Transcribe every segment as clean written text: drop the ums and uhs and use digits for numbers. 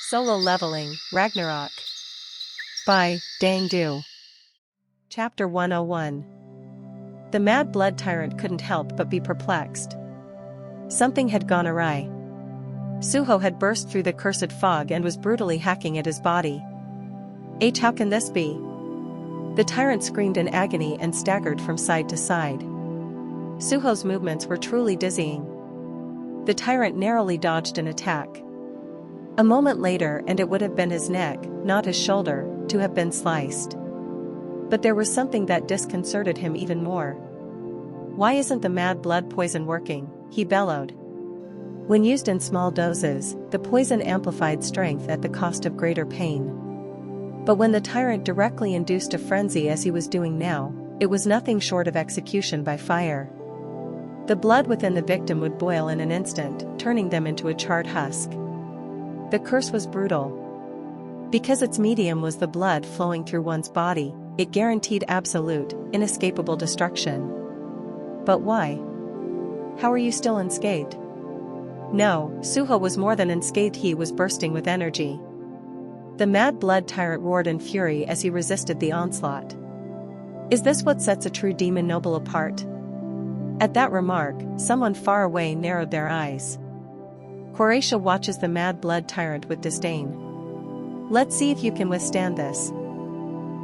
Solo Leveling, Ragnarok. By Dang Du. Chapter 101. The mad blood tyrant couldn't help but be perplexed. Something had gone awry. Suho had burst through the cursed fog and was brutally hacking at his body. How can this be? The tyrant screamed in agony and staggered from side to side. Suho's movements were truly dizzying. The tyrant narrowly dodged an attack. A moment later and it would have been his neck, not his shoulder, to have been sliced. But there was something that disconcerted him even more. "Why isn't the mad blood poison working?" he bellowed. When used in small doses, the poison amplified strength at the cost of greater pain. But when the tyrant directly induced a frenzy as he was doing now, it was nothing short of execution by fire. The blood within the victim would boil in an instant, turning them into a charred husk. The curse was brutal. Because its medium was the blood flowing through one's body, it guaranteed absolute, inescapable destruction. But why? How are you still unscathed? No, Suho was more than unscathed, he was bursting with energy. The mad blood tyrant roared in fury as he resisted the onslaught. Is this what sets a true demon noble apart? At that remark, someone far away narrowed their eyes. Croatia watches the mad blood tyrant with disdain. Let's see if you can withstand this.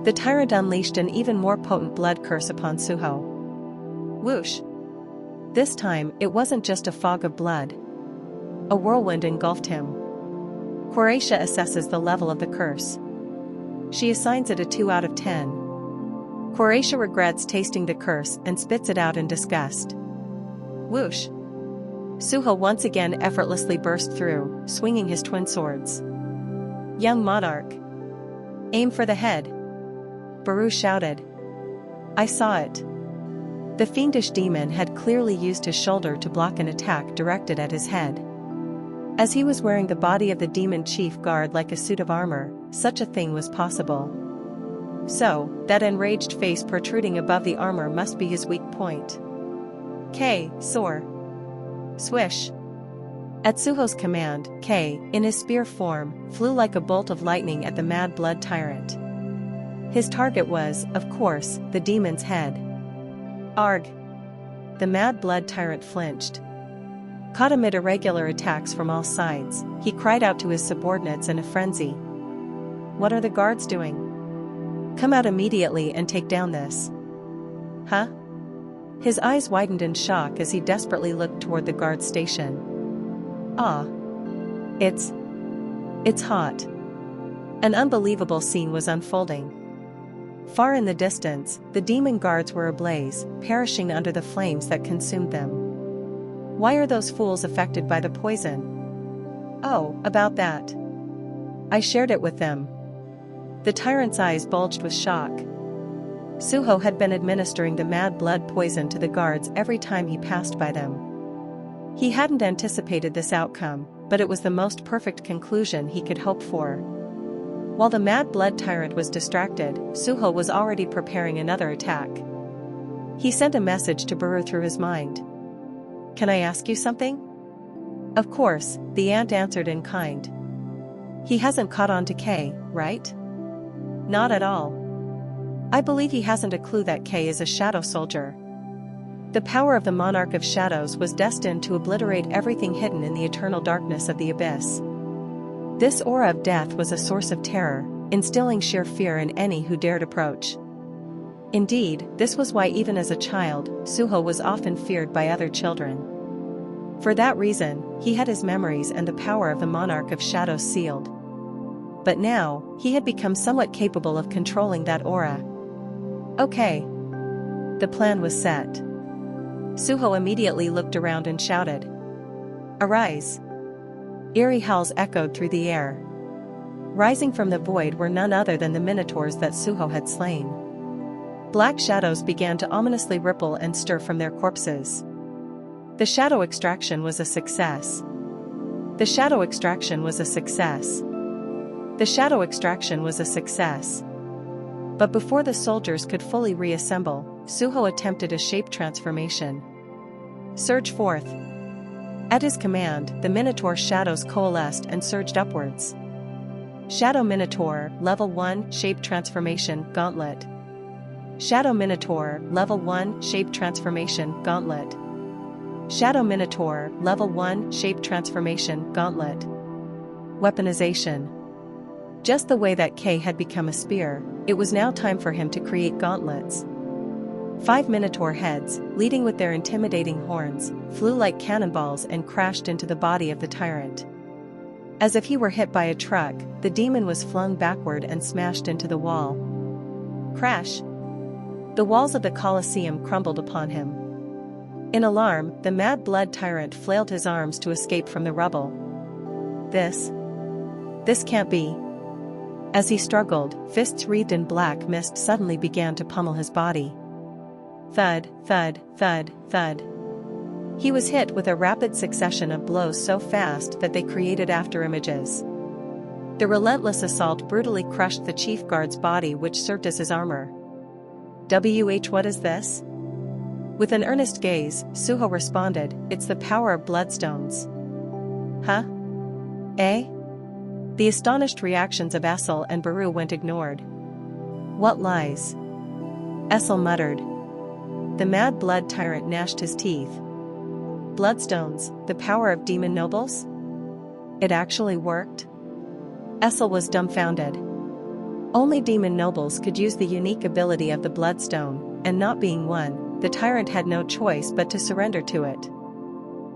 The tyrant unleashed an even more potent blood curse upon Suho. Whoosh! This time, it wasn't just a fog of blood. A whirlwind engulfed him. Croatia assesses the level of the curse. She assigns it a 2 out of 10. Croatia regrets tasting the curse and spits it out in disgust. Whoosh! Suho once again effortlessly burst through, swinging his twin swords. Young monarch! Aim for the head! Baru shouted. I saw it. The fiendish demon had clearly used his shoulder to block an attack directed at his head. As he was wearing the body of the demon chief guard like a suit of armor, such a thing was possible. So, that enraged face protruding above the armor must be his weak point. K, soar. Swish. At Suho's command, K, in his spear form, flew like a bolt of lightning at the mad blood tyrant. His target was, of course, the demon's head. Arg! The mad blood tyrant flinched. Caught amid irregular attacks from all sides, he cried out to his subordinates in a frenzy. What are the guards doing? Come out immediately and take down this. Huh? His eyes widened in shock as he desperately looked toward the guard station. Ah. It's hot. An unbelievable scene was unfolding. Far in the distance, the demon guards were ablaze, perishing under the flames that consumed them. Why are those fools affected by the poison? Oh, about that. I shared it with them. The tyrant's eyes bulged with shock. Suho had been administering the mad blood poison to the guards every time he passed by them. He hadn't anticipated this outcome, but it was the most perfect conclusion he could hope for. While the mad blood tyrant was distracted, Suho was already preparing another attack. He sent a message to Baru through his mind. Can I ask you something? Of course, the ant answered in kind. He hasn't caught on to K, right? Not at all. I believe he hasn't a clue that K is a shadow soldier. The power of the monarch of shadows was destined to obliterate everything hidden in the eternal darkness of the abyss. This aura of death was a source of terror, instilling sheer fear in any who dared approach. Indeed, this was why even as a child, Suho was often feared by other children. For that reason, he had his memories and the power of the monarch of shadows sealed. But now, he had become somewhat capable of controlling that aura. Okay. The plan was set. Suho immediately looked around and shouted. Arise! Eerie howls echoed through the air. Rising from the void were none other than the minotaurs that Suho had slain. Black shadows began to ominously ripple and stir from their corpses. The shadow extraction was a success. The shadow extraction was a success. The shadow extraction was a success. But before the soldiers could fully reassemble, Suho attempted a shape transformation. Surge forth. At his command, the Minotaur shadows coalesced and surged upwards. Shadow Minotaur, Level 1, Shape Transformation, Gauntlet. Shadow Minotaur, Level 1, Shape Transformation, Gauntlet. Shadow Minotaur, Level 1, Shape Transformation, Gauntlet. Weaponization. Just the way that K had become a spear, it was now time for him to create gauntlets. 5 Minotaur heads, leading with their intimidating horns, flew like cannonballs and crashed into the body of the tyrant. As if he were hit by a truck, the demon was flung backward and smashed into the wall. Crash! The walls of the Colosseum crumbled upon him. In alarm, the mad blood tyrant flailed his arms to escape from the rubble. This can't be. As he struggled, fists wreathed in black mist suddenly began to pummel his body. Thud, thud, thud, thud. He was hit with a rapid succession of blows so fast that they created afterimages. The relentless assault brutally crushed the chief guard's body, which served as his armor. What is this? With an earnest gaze, Suho responded, "It's the power of bloodstones." Huh? Eh? The astonished reactions of Essel and Baru went ignored. What lies? Essel muttered. The mad blood tyrant gnashed his teeth. Bloodstones, the power of demon nobles? It actually worked? Essel was dumbfounded. Only demon nobles could use the unique ability of the bloodstone, and not being one, the tyrant had no choice but to surrender to it.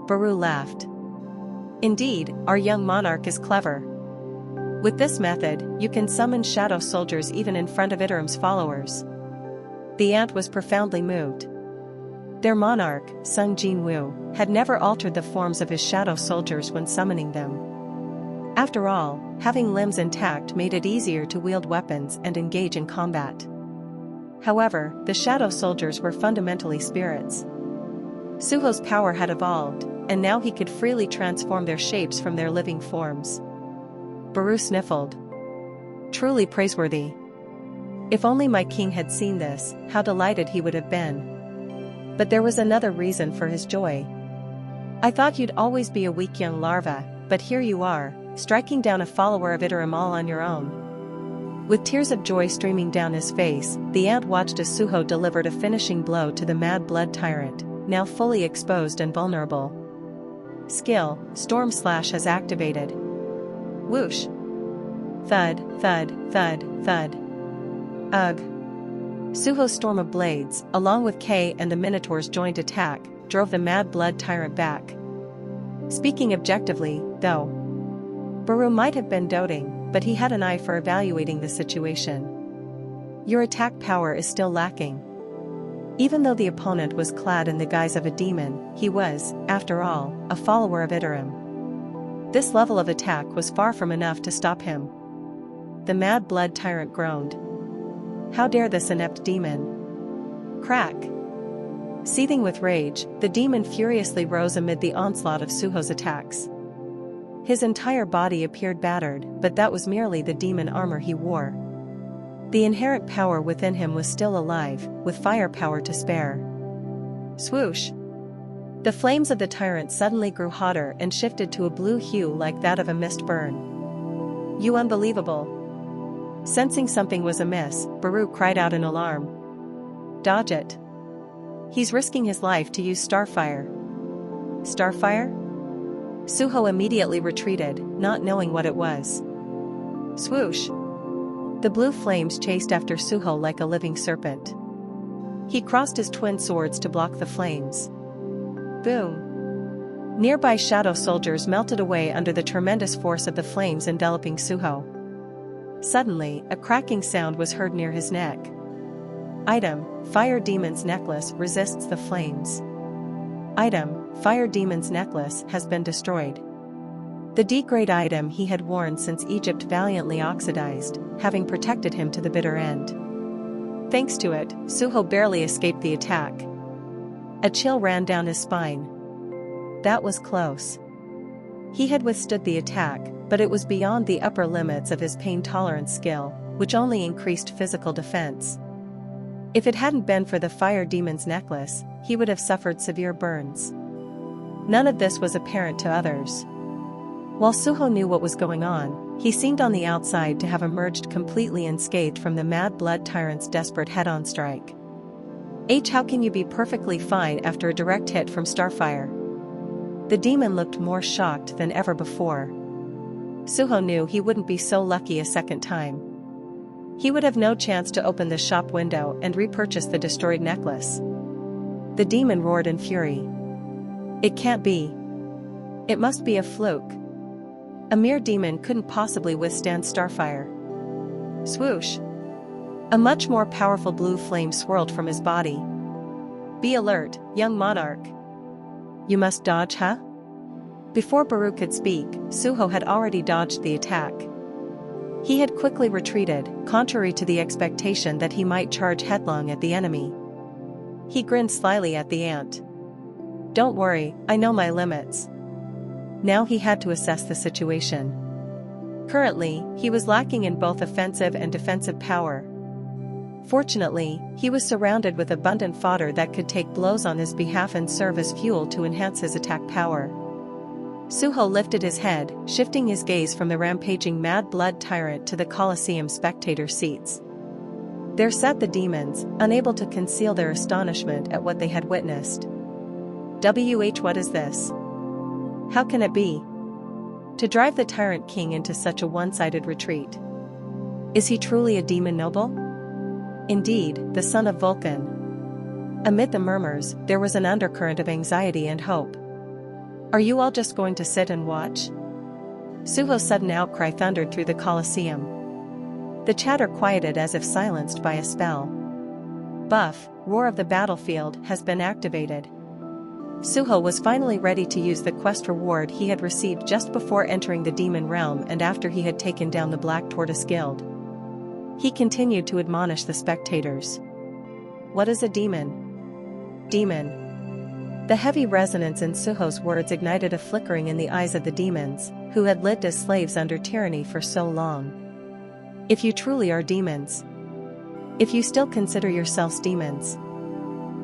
Baru laughed. Indeed, our young monarch is clever. With this method, you can summon shadow soldiers even in front of Iterim's followers. The ant was profoundly moved. Their monarch, Sung Jin-woo, had never altered the forms of his shadow soldiers when summoning them. After all, having limbs intact made it easier to wield weapons and engage in combat. However, the shadow soldiers were fundamentally spirits. Suho's power had evolved, and now he could freely transform their shapes from their living forms. Baru sniffled. Truly praiseworthy. If only my king had seen this, how delighted he would have been. But there was another reason for his joy. I thought you'd always be a weak young larva, but here you are, striking down a follower of Iterim all on your own. With tears of joy streaming down his face, the ant watched as Suho delivered a finishing blow to the mad blood tyrant, now fully exposed and vulnerable. Skill, Storm Slash has activated. Whoosh! Thud, thud, thud, thud. Ugh! Suho's storm of blades, along with K and the Minotaur's joint attack, drove the mad blood tyrant back. Speaking objectively, though, Baru might have been doting, but he had an eye for evaluating the situation. Your attack power is still lacking. Even though the opponent was clad in the guise of a demon, he was, after all, a follower of Iterim. This level of attack was far from enough to stop him. The mad blood tyrant groaned. How dare this inept demon? Crack! Seething with rage, the demon furiously rose amid the onslaught of Suho's attacks. His entire body appeared battered, but that was merely the demon armor he wore. The inherent power within him was still alive, with firepower to spare. Swoosh! The flames of the tyrant suddenly grew hotter and shifted to a blue hue like that of a mist burn. You unbelievable! Sensing something was amiss, Baru cried out in alarm. Dodge it! He's risking his life to use Starfire. Starfire? Suho immediately retreated, not knowing what it was. Swoosh! The blue flames chased after Suho like a living serpent. He crossed his twin swords to block the flames. Boom! Nearby shadow soldiers melted away under the tremendous force of the flames enveloping Suho. Suddenly, a cracking sound was heard near his neck. Item, Fire Demon's Necklace resists the flames. Item, Fire Demon's Necklace has been destroyed. The D-grade item he had worn since Egypt valiantly oxidized, having protected him to the bitter end. Thanks to it, Suho barely escaped the attack. A chill ran down his spine. That was close. He had withstood the attack, but it was beyond the upper limits of his pain tolerance skill, which only increased physical defense. If it hadn't been for the Fire Demon's Necklace, he would have suffered severe burns. None of this was apparent to others. While Suho knew what was going on, he seemed on the outside to have emerged completely unscathed from the Mad Blood Tyrant's desperate head-on strike. How can you be perfectly fine after a direct hit from Starfire? The demon looked more shocked than ever before. Suho knew he wouldn't be so lucky a second time. He would have no chance to open the shop window and repurchase the destroyed necklace. The demon roared in fury. It can't be. It must be a fluke. A mere demon couldn't possibly withstand Starfire. Swoosh! A much more powerful blue flame swirled from his body. Be alert, young monarch. You must dodge, huh? Before Baru could speak, Suho had already dodged the attack. He had quickly retreated, contrary to the expectation that he might charge headlong at the enemy. He grinned slyly at the ant. Don't worry, I know my limits. Now he had to assess the situation. Currently, he was lacking in both offensive and defensive power. Fortunately, he was surrounded with abundant fodder that could take blows on his behalf and serve as fuel to enhance his attack power. Suho lifted his head, shifting his gaze from the rampaging Mad Blood Tyrant to the Colosseum spectator seats. There sat the demons, unable to conceal their astonishment at what they had witnessed. What is this? How can it be? To drive the Tyrant King into such a one-sided retreat. Is he truly a demon noble? Indeed, the son of Vulcan. Amid the murmurs, there was an undercurrent of anxiety and hope. Are you all just going to sit and watch? Suho's sudden outcry thundered through the Colosseum. The chatter quieted as if silenced by a spell. Buff, Roar of the Battlefield, has been activated. Suho was finally ready to use the quest reward he had received just before entering the demon realm and after he had taken down the Black Tortoise Guild. He continued to admonish the spectators. What is a demon? Demon. The heavy resonance in Suho's words ignited a flickering in the eyes of the demons, who had lived as slaves under tyranny for so long. If you truly are demons. If you still consider yourselves demons.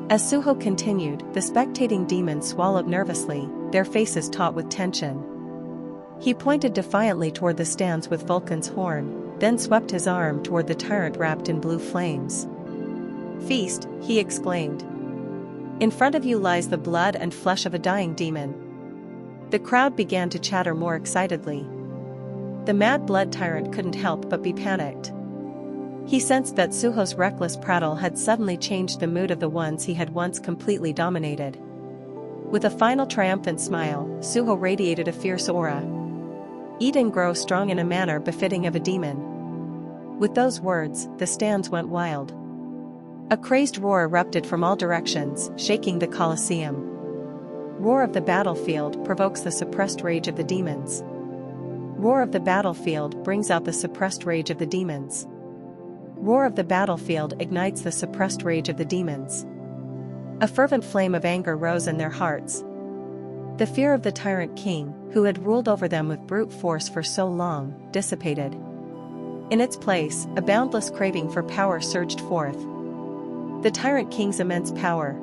As Suho continued, the spectating demons swallowed nervously, their faces taut with tension. He pointed defiantly toward the stands with Vulcan's horn, then swept his arm toward the tyrant wrapped in blue flames. Feast, he exclaimed. In front of you lies the blood and flesh of a dying demon. The crowd began to chatter more excitedly. The Mad Blood Tyrant couldn't help but be panicked. He sensed that Suho's reckless prattle had suddenly changed the mood of the ones he had once completely dominated. With a final triumphant smile, Suho radiated a fierce aura. Eat and grow strong in a manner befitting of a demon. With those words, the stands went wild. A crazed roar erupted from all directions, shaking the Colosseum. Roar of the Battlefield provokes the suppressed rage of the demons. Roar of the Battlefield brings out the suppressed rage of the demons. Roar of the Battlefield ignites the suppressed rage of the demons. A fervent flame of anger rose in their hearts. The fear of the Tyrant King, who had ruled over them with brute force for so long, dissipated. In its place, a boundless craving for power surged forth. The Tyrant King's immense power.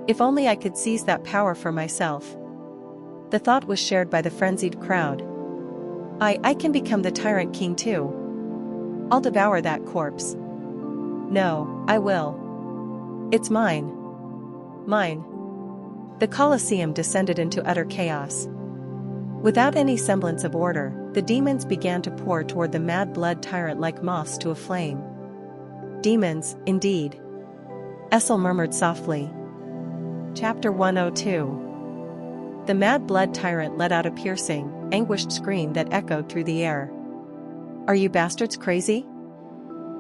If only I could seize that power for myself. The thought was shared by the frenzied crowd. I can become the Tyrant King too. I'll devour that corpse. No, I will. It's mine. Mine. The Colosseum descended into utter chaos. Without any semblance of order, the demons began to pour toward the Mad Blood Tyrant like moths to a flame. Demons, indeed. Essel murmured softly. Chapter 102. The Mad Blood Tyrant let out a piercing, anguished scream that echoed through the air. Are you bastards crazy?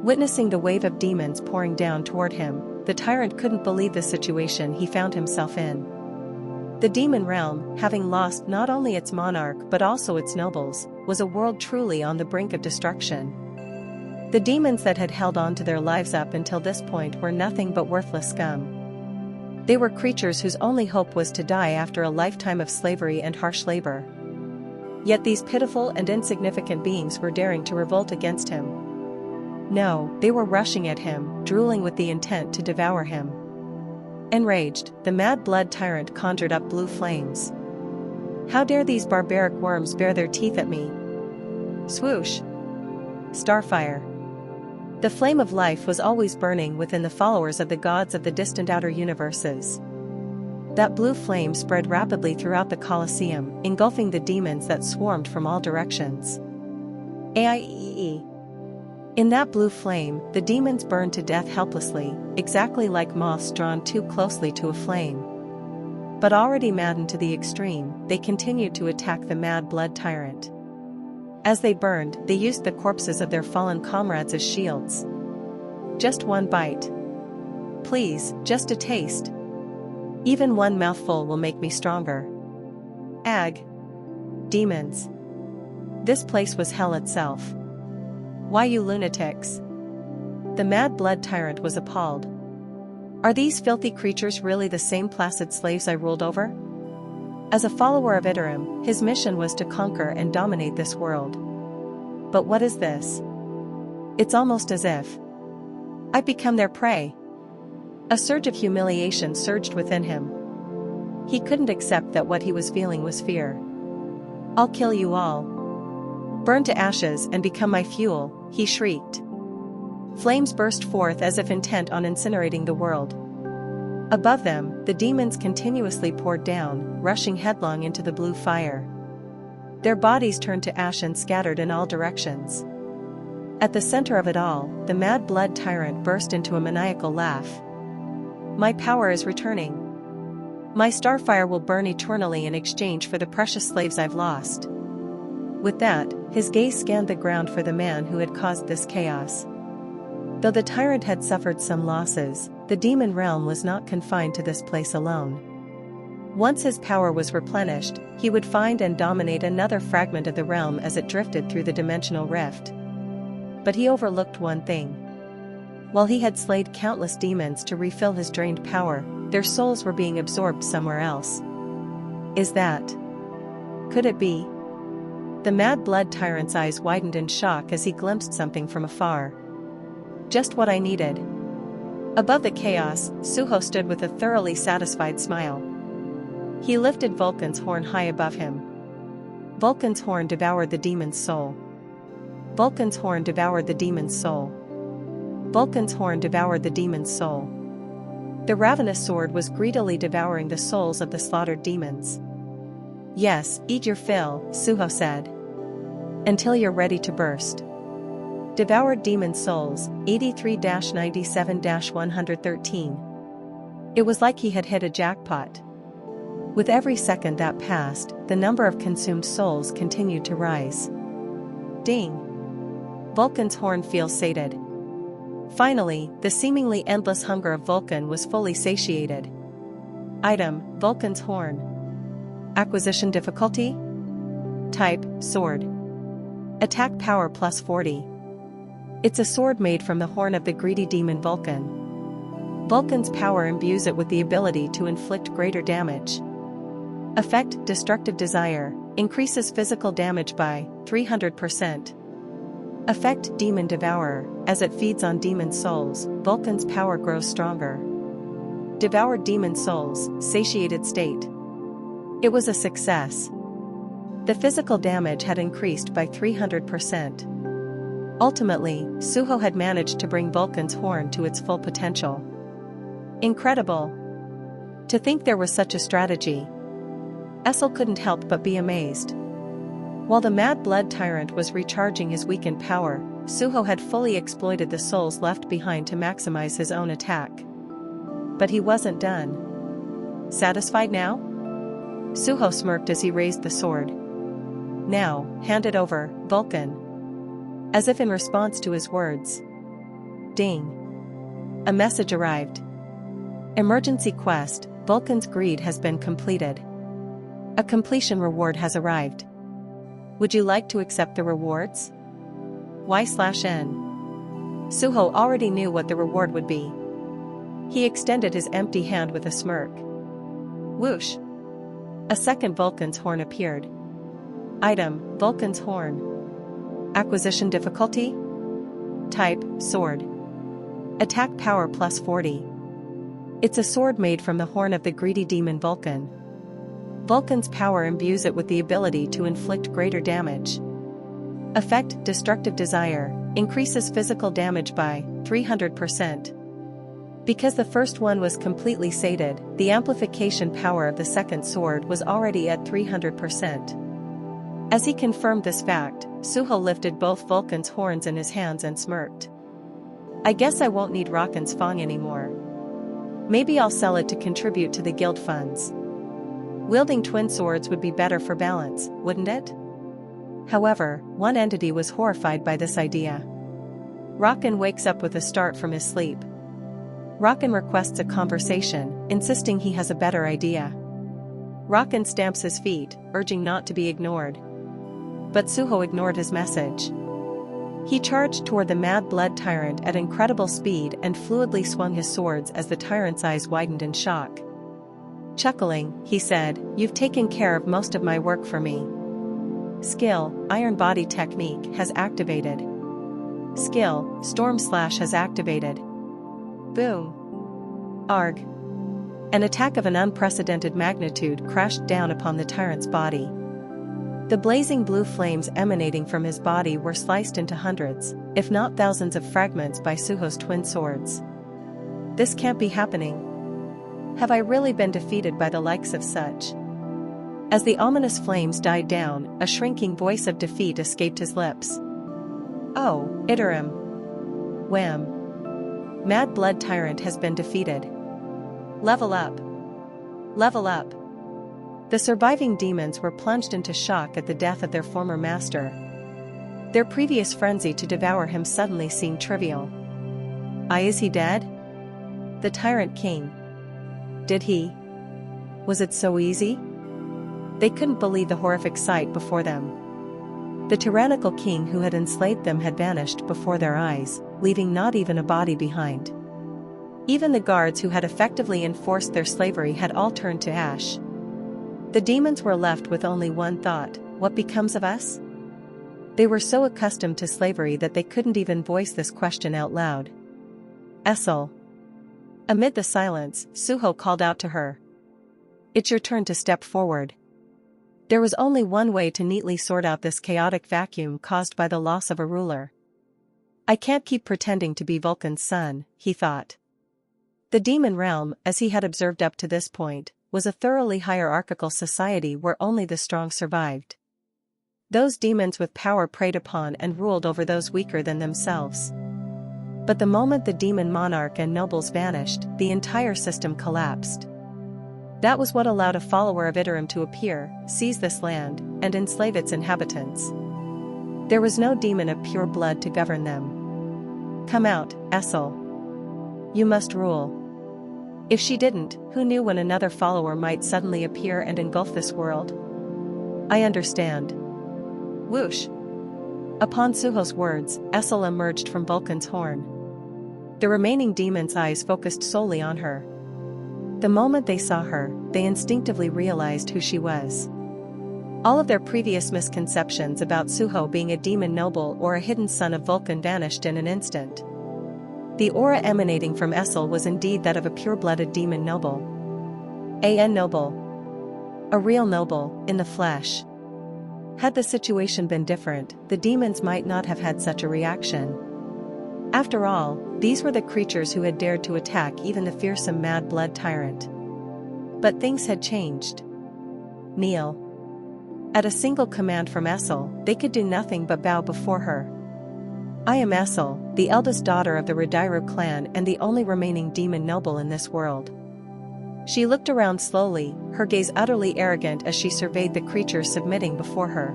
Witnessing the wave of demons pouring down toward him, the tyrant couldn't believe the situation he found himself in. The demon realm, having lost not only its monarch but also its nobles, was a world truly on the brink of destruction. The demons that had held on to their lives up until this point were nothing but worthless scum. They were creatures whose only hope was to die after a lifetime of slavery and harsh labor. Yet these pitiful and insignificant beings were daring to revolt against him. No, they were rushing at him, drooling with the intent to devour him. Enraged, the Mad Blood Tyrant conjured up blue flames. How dare these barbaric worms bare their teeth at me? Swoosh! Starfire. The flame of life was always burning within the followers of the gods of the distant outer universes. That blue flame spread rapidly throughout the Colosseum, engulfing the demons that swarmed from all directions. Aieee. In that blue flame, the demons burned to death helplessly, exactly like moths drawn too closely to a flame. But already maddened to the extreme, they continued to attack the mad blood tyrant. As they burned, they used the corpses of their fallen comrades as shields. Just one bite. Please, just a taste. Even one mouthful will make me stronger. Ag. Demons. This place was hell itself. Why, you lunatics? The mad blood tyrant was appalled. Are these filthy creatures really the same placid slaves I ruled over? As a follower of Iterum, his mission was to conquer and dominate this world. But what is this? It's almost as if I've become their prey. A surge of humiliation surged within him. He couldn't accept that what he was feeling was fear. I'll kill you all. Burn to ashes and become my fuel, he shrieked. Flames burst forth as if intent on incinerating the world. Above them, the demons continuously poured down, rushing headlong into the blue fire. Their bodies turned to ash and scattered in all directions. At the center of it all, the mad blood tyrant burst into a maniacal laugh. My power is returning. My starfire will burn eternally in exchange for the precious slaves I've lost. With that, his gaze scanned the ground for the man who had caused this chaos. Though the tyrant had suffered some losses, the demon realm was not confined to this place alone. Once his power was replenished, he would find and dominate another fragment of the realm as it drifted through the dimensional rift. But he overlooked one thing. While he had slayed countless demons to refill his drained power, their souls were being absorbed somewhere else. Could it be? The mad blood tyrant's eyes widened in shock as he glimpsed something from afar. Just what I needed. Above the chaos, Suho stood with a thoroughly satisfied smile. He lifted Vulcan's horn high above him. Vulcan's horn devoured the demon's soul. Vulcan's horn devoured the demon's soul. Vulcan's horn devoured the demon's soul. The ravenous sword was greedily devouring the souls of the slaughtered demons. Yes, eat your fill, Suho said. Until you're ready to burst. Devoured demon souls, 83-97-113. It was like he had hit a jackpot. With every second that passed, the number of consumed souls continued to rise. Ding! Vulcan's horn feels sated. Finally, the seemingly endless hunger of Vulcan was fully satiated. Item, Vulcan's horn. Acquisition difficulty? Type, sword. Attack power plus 40. It's a sword made from the horn of the greedy demon Vulcan. Vulcan's power imbues it with the ability to inflict greater damage. Effect, destructive desire, increases physical damage by 300%. Effect, demon devourer, as it feeds on demon souls, Vulcan's power grows stronger. Devoured demon souls, satiated state. It was a success. The physical damage had increased by 300%. Ultimately, Suho had managed to bring Vulcan's horn to its full potential. Incredible! To think there was such a strategy. Essel couldn't help but be amazed. While the mad blood tyrant was recharging his weakened power, Suho had fully exploited the souls left behind to maximize his own attack. But he wasn't done. Satisfied now? Suho smirked as he raised the sword. Now, hand it over, Vulcan. As if in response to his words. Ding. A message arrived. Emergency quest, Vulcan's greed has been completed. A completion reward has arrived. Would you like to accept the rewards? Y/N. Suho already knew what the reward would be. He extended his empty hand with a smirk. Whoosh! A second Vulcan's horn appeared. Item, Vulcan's horn. Acquisition difficulty? Type, sword. Attack power plus 40. It's a sword made from the horn of the greedy demon Vulcan. Vulcan's power imbues it with the ability to inflict greater damage. Effect: destructive desire, increases physical damage by 300%. Because the first one was completely sated, the amplification power of the second sword was already at 300%. As he confirmed this fact, Suho lifted both Vulcan's horns in his hands and smirked. I guess I won't need Raken's Fang anymore. Maybe I'll sell it to contribute to the guild funds. Wielding twin swords would be better for balance, wouldn't it? However, one entity was horrified by this idea. Raken wakes up with a start from his sleep. Raken requests a conversation, insisting he has a better idea. Raken stamps his feet, urging not to be ignored. But Suho ignored his message. He charged toward the mad blood tyrant at incredible speed and fluidly swung his swords as the tyrant's eyes widened in shock. Chuckling, he said, "You've taken care of most of my work for me. Skill, Iron Body Technique, has activated. Skill, Storm Slash has activated." Boom. Arg. An attack of an unprecedented magnitude crashed down upon the tyrant's body. The blazing blue flames emanating from his body were sliced into hundreds, if not thousands of fragments by Suho's twin swords. This can't be happening. Have I really been defeated by the likes of such? As the ominous flames died down, a shrinking voice of defeat escaped his lips. Oh, Iterum. Wham. Mad Blood Tyrant has been defeated. Level up. Level up. The surviving demons were plunged into shock at the death of their former master. Their previous frenzy to devour him suddenly seemed trivial. Is he dead? The Tyrant King. Did he? Was it so easy? They couldn't believe the horrific sight before them. The tyrannical king who had enslaved them had vanished before their eyes, leaving not even a body behind. Even the guards who had effectively enforced their slavery had all turned to ash. The demons were left with only one thought: what becomes of us? They were so accustomed to slavery that they couldn't even voice this question out loud. Essel. Amid the silence, Suho called out to her. It's your turn to step forward. There was only one way to neatly sort out this chaotic vacuum caused by the loss of a ruler. I can't keep pretending to be Vulcan's son, he thought. The demon realm, as he had observed up to this point, was a thoroughly hierarchical society where only the strong survived. Those demons with power preyed upon and ruled over those weaker than themselves. But the moment the demon monarch and nobles vanished, the entire system collapsed. That was what allowed a follower of Iterum to appear, seize this land, and enslave its inhabitants. There was no demon of pure blood to govern them. Come out, Essel. You must rule. If she didn't, who knew when another follower might suddenly appear and engulf this world? I understand. Whoosh. Upon Suho's words, Essel emerged from Vulcan's horn. The remaining demons' eyes focused solely on her. The moment they saw her, they instinctively realized who she was. All of their previous misconceptions about Suho being a demon noble or a hidden son of Vulcan vanished in an instant. The aura emanating from Essel was indeed that of a pure-blooded demon noble. A noble. A real noble, in the flesh. Had the situation been different, the demons might not have had such a reaction. After all, these were the creatures who had dared to attack even the fearsome mad blood tyrant. But things had changed. Kneel. At a single command from Essel, they could do nothing but bow before her. I am Essel, the eldest daughter of the Ragnarok clan and the only remaining demon noble in this world. She looked around slowly, her gaze utterly arrogant as she surveyed the creatures submitting before her.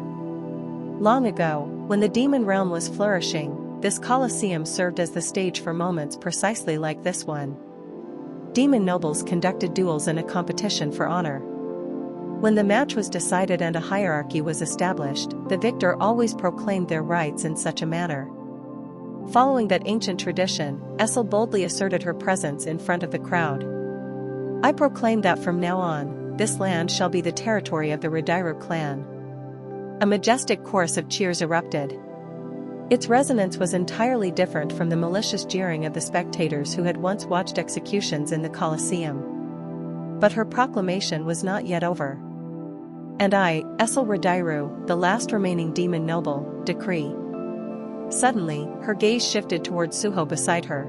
Long ago, when the demon realm was flourishing, this Colosseum served as the stage for moments precisely like this one. Demon nobles conducted duels in a competition for honor. When the match was decided and a hierarchy was established, the victor always proclaimed their rights in such a manner. Following that ancient tradition, Essel boldly asserted her presence in front of the crowd. I proclaim that from now on, this land shall be the territory of the Ragnarok clan. A majestic chorus of cheers erupted. Its resonance was entirely different from the malicious jeering of the spectators who had once watched executions in the Colosseum. But her proclamation was not yet over. And I, Essel Radairu, the last remaining demon noble, decree. Suddenly, her gaze shifted towards Suho beside her.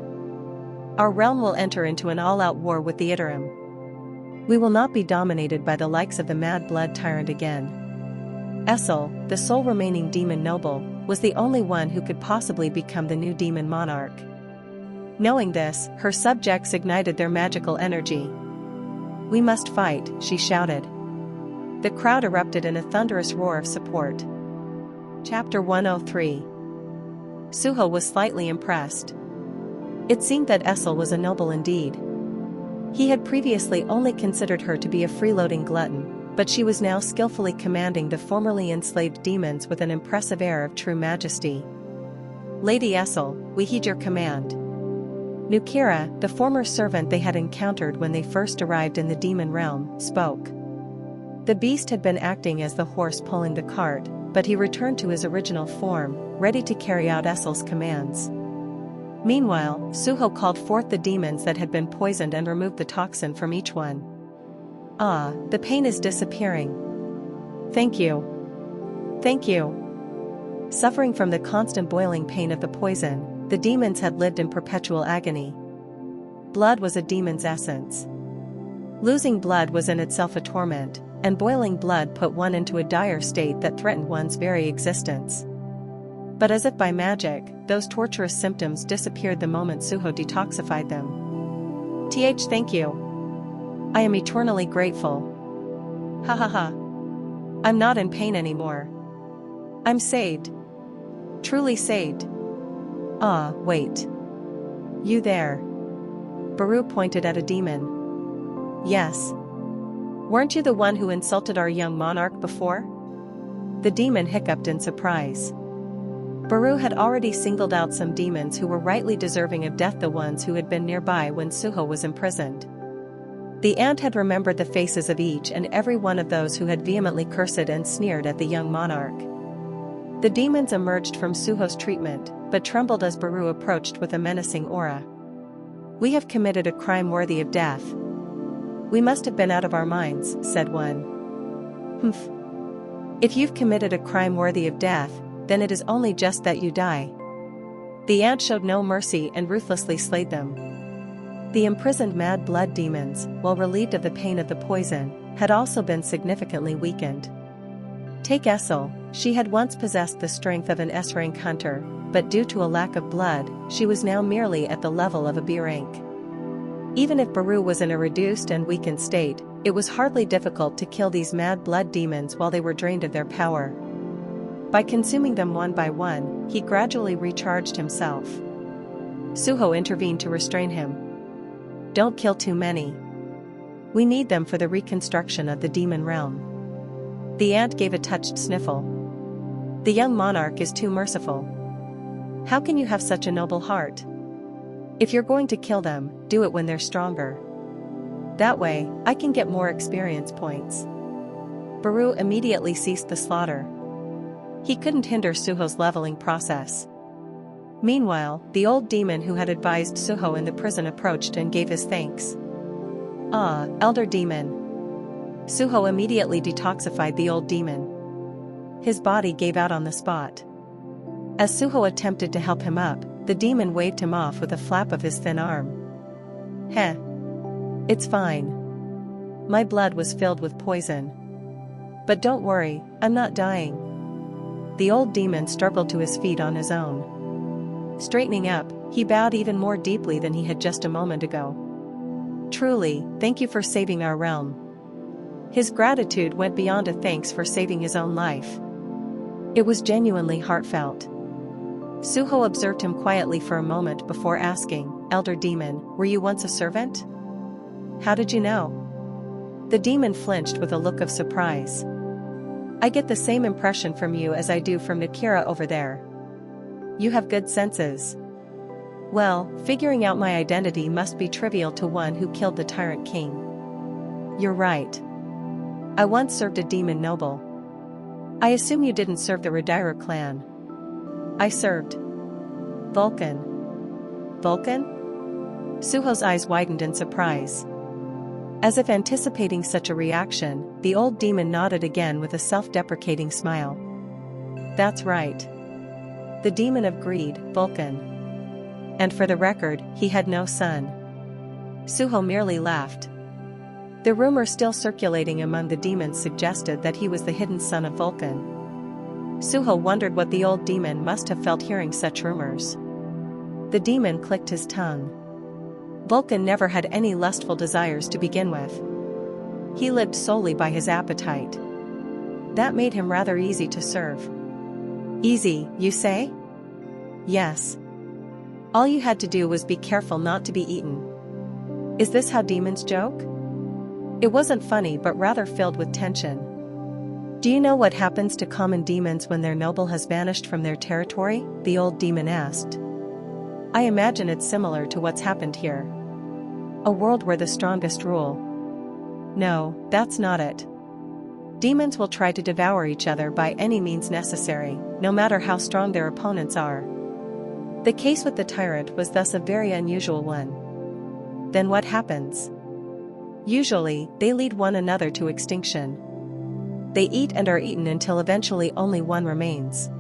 Our realm will enter into an all-out war with the Iterum. We will not be dominated by the likes of the Mad Blood Tyrant again. Essel, the sole remaining demon noble, was the only one who could possibly become the new demon monarch. Knowing this, her subjects ignited their magical energy. We must fight, she shouted. The crowd erupted in a thunderous roar of support. Chapter 103. Suho was slightly impressed. It seemed that Essel was a noble indeed. He had previously only considered her to be a freeloading glutton, but she was now skillfully commanding the formerly enslaved demons with an impressive air of true majesty. Lady Essel, we heed your command. Nukira, the former servant they had encountered when they first arrived in the demon realm, spoke. The beast had been acting as the horse pulling the cart, but he returned to his original form, ready to carry out Essel's commands. Meanwhile, Suho called forth the demons that had been poisoned and removed the toxin from each one. Ah, the pain is disappearing. Thank you. Thank you. Suffering from the constant boiling pain of the poison, the demons had lived in perpetual agony. Blood was a demon's essence. Losing blood was in itself a torment, and boiling blood put one into a dire state that threatened one's very existence. But as if by magic, those torturous symptoms disappeared the moment Suho detoxified them. Thank you. I am eternally grateful. Ha ha ha. I'm not in pain anymore. I'm saved. Truly saved. Ah, wait. You there. Baru pointed at a demon. Yes. Weren't you the one who insulted our young monarch before? The demon hiccuped in surprise. Baru had already singled out some demons who were rightly deserving of death, the ones who had been nearby when Suho was imprisoned. The ant had remembered the faces of each and every one of those who had vehemently cursed and sneered at the young monarch. The demons emerged from Suho's treatment, but trembled as Baru approached with a menacing aura. We have committed a crime worthy of death. We must have been out of our minds, said one. Humph. If you've committed a crime worthy of death, then it is only just that you die. The ant showed no mercy and ruthlessly slayed them. The imprisoned mad blood demons, while relieved of the pain of the poison, had also been significantly weakened. Take Essel, she had once possessed the strength of an S-rank hunter, but due to a lack of blood, she was now merely at the level of a B rank. Even if Baru was in a reduced and weakened state, it was hardly difficult to kill these mad blood demons while they were drained of their power. By consuming them one by one, he gradually recharged himself. Suho intervened to restrain him. Don't kill too many. We need them for the reconstruction of the demon realm. The ant gave a touched sniffle. The young monarch is too merciful. How can you have such a noble heart? If you're going to kill them, do it when they're stronger. That way, I can get more experience points. Baru immediately ceased the slaughter. He couldn't hinder Suho's leveling process. Meanwhile, the old demon who had advised Suho in the prison approached and gave his thanks. Ah, elder demon. Suho immediately detoxified the old demon. His body gave out on the spot. As Suho attempted to help him up, the demon waved him off with a flap of his thin arm. Heh. It's fine. My blood was filled with poison. But don't worry, I'm not dying. The old demon struggled to his feet on his own. Straightening up, he bowed even more deeply than he had just a moment ago. Truly, thank you for saving our realm. His gratitude went beyond a thanks for saving his own life. It was genuinely heartfelt. Suho observed him quietly for a moment before asking, Elder Demon, were you once a servant? How did you know? The demon flinched with a look of surprise. I get the same impression from you as I do from Nakira over there. You have good senses. Well, figuring out my identity must be trivial to one who killed the tyrant king. You're right. I once served a demon noble. I assume you didn't serve the Ragnarok clan. I served Vulcan. Vulcan? Suho's eyes widened in surprise. As if anticipating such a reaction, the old demon nodded again with a self-deprecating smile. That's right. The demon of greed, Vulcan. And for the record, he had no son. Suho merely laughed. The rumor still circulating among the demons suggested that he was the hidden son of Vulcan. Suho wondered what the old demon must have felt hearing such rumors. The demon clicked his tongue. Vulcan never had any lustful desires to begin with. He lived solely by his appetite. That made him rather easy to serve. Easy, you say? Yes. All you had to do was be careful not to be eaten. Is this how demons joke? It wasn't funny but rather filled with tension. Do you know what happens to common demons when their noble has vanished from their territory? The old demon asked. I imagine it's similar to what's happened here. A world where the strongest rule. No, that's not it. Demons will try to devour each other by any means necessary, no matter how strong their opponents are. The case with the tyrant was thus a very unusual one. Then what happens? Usually, they lead one another to extinction. They eat and are eaten until eventually only one remains.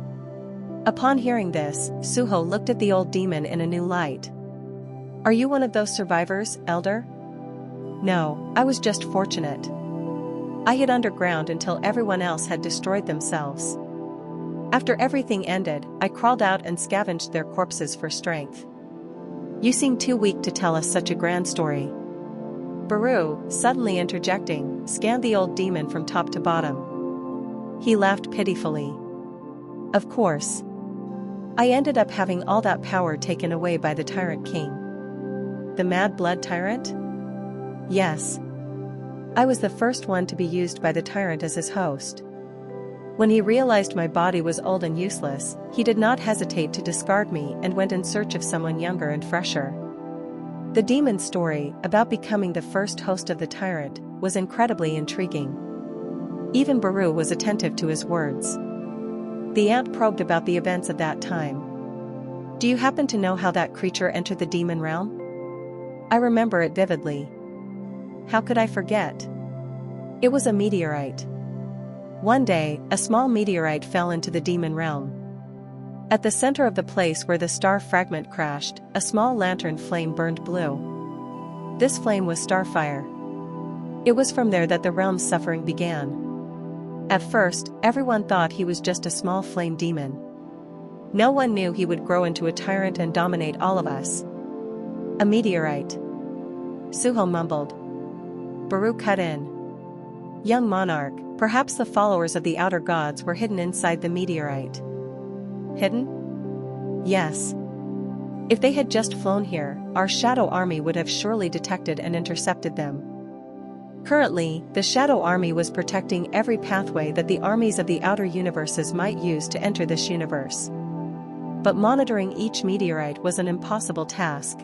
Upon hearing this, Suho looked at the old demon in a new light. Are you one of those survivors, Elder? No, I was just fortunate. I hid underground until everyone else had destroyed themselves. After everything ended, I crawled out and scavenged their corpses for strength. You seem too weak to tell us such a grand story. Baru, suddenly interjecting, scanned the old demon from top to bottom. He laughed pitifully. Of course. I ended up having all that power taken away by the Tyrant King. The Mad Blood Tyrant? Yes. I was the first one to be used by the tyrant as his host. When he realized my body was old and useless, he did not hesitate to discard me and went in search of someone younger and fresher. The demon's story, about becoming the first host of the tyrant, was incredibly intriguing. Even Baru was attentive to his words. The ant probed about the events of that time. Do you happen to know how that creature entered the demon realm? I remember it vividly. How could I forget? It was a meteorite. One day, a small meteorite fell into the demon realm. At the center of the place where the star fragment crashed, a small lantern flame burned blue. This flame was starfire. It was from there that the realm's suffering began. At first, everyone thought he was just a small flame demon. No one knew he would grow into a tyrant and dominate all of us. A meteorite. Suho mumbled. Baru cut in. Young monarch, perhaps the followers of the outer gods were hidden inside the meteorite. Hidden? Yes. If they had just flown here, our shadow army would have surely detected and intercepted them. Currently, the shadow army was protecting every pathway that the armies of the outer universes might use to enter this universe. But monitoring each meteorite was an impossible task.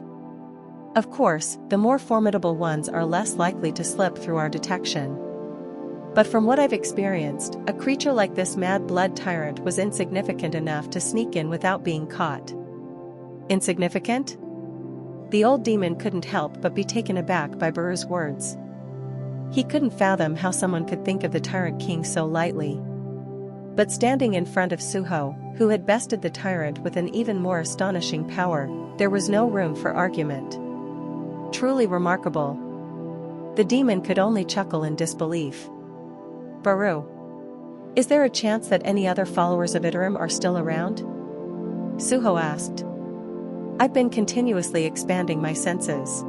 Of course, the more formidable ones are less likely to slip through our detection. But from what I've experienced, a creature like this mad blood tyrant was insignificant enough to sneak in without being caught. Insignificant? The old demon couldn't help but be taken aback by Baru's words. He couldn't fathom how someone could think of the Tyrant King so lightly. But standing in front of Suho, who had bested the tyrant with an even more astonishing power, there was no room for argument. Truly remarkable. The demon could only chuckle in disbelief. Baru. Is there a chance that any other followers of Iterum are still around? Suho asked. I've been continuously expanding my senses.